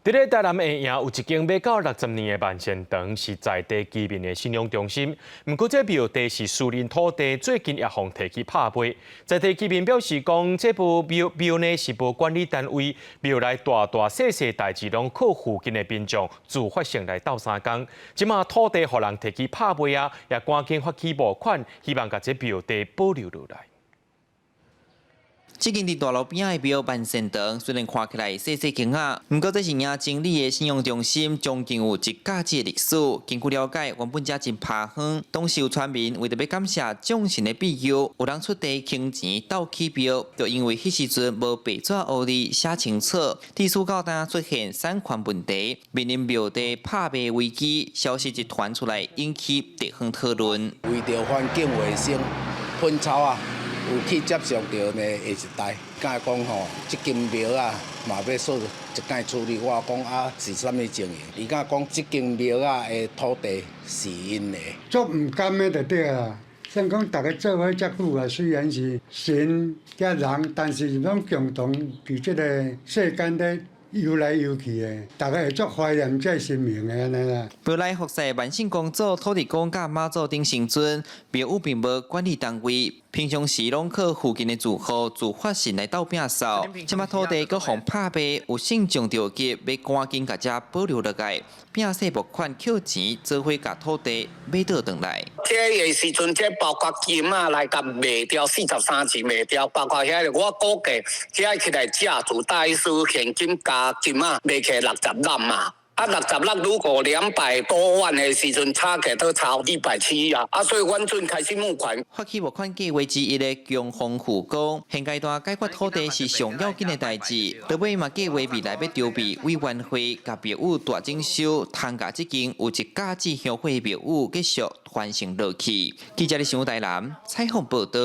伫咧台南下营有一间买到60年的万仙堂，是在地居民的信仰中心。不过，这庙地是私人土地，最近也互提起拍卖。在地居民表示讲，这部庙呢是无管理单位，庙内大大小小代志拢靠附近的民众自发性来斗相共。即马土地互人提起拍卖啊，也赶紧发起募款，希望把这庙地保留落来。 这间伫大路边的庙万仙堂，虽然看起来细细间仔，不过这是营经理的信仰中心，将近有1甲子的历史。根据了解，原本遮真拍远，当时有村民为着要感谢众神的庇佑，有人出地倾钱斗起庙，就因为迄时阵无白纸黑字写清楚，地处到当出现产权问题，面临庙地拍卖危机，消息一传出来，引起地方讨论。为着环境卫生，喷草啊。 有去接触到呢下一代，甲讲吼，即间庙啊，嘛要说一概处理。我讲啊，是啥物情形？伊甲讲，即间庙啊的土地是因的。做唔甘的就对啊。像讲大家做伙遮久啊，虽然是神甲人，但是拢共同伫即个世间咧。 游来游去的，大家会足怀念这神明的安尼啦。庙内服侍万圣公主、土地公甲妈祖等神尊，庙宇并无管理单位，平常时拢靠附近的住户自发性来斗摒扫。即马土地搁互拍卖，有信众着急，要赶紧甲遮保留落来，摒洗募款扣钱，做伙甲土地买倒转来。这个时阵，这包括金啊来甲卖掉43次卖掉，包括遐个我估计，这起来价值大约是现金加。 金啊，卖起60粒嘛，啊60粒如果200多万的时阵，差起都超170啊，啊所以阮阵开始募款。发起募款计划之一的强风虎讲，现阶段解决土地是上要紧的代志，到尾嘛计划未来要筹备委员会，甲庙宇大整修，通甲即间有1甲子乡会庙宇继续传承落去。记者李上台南采访报道。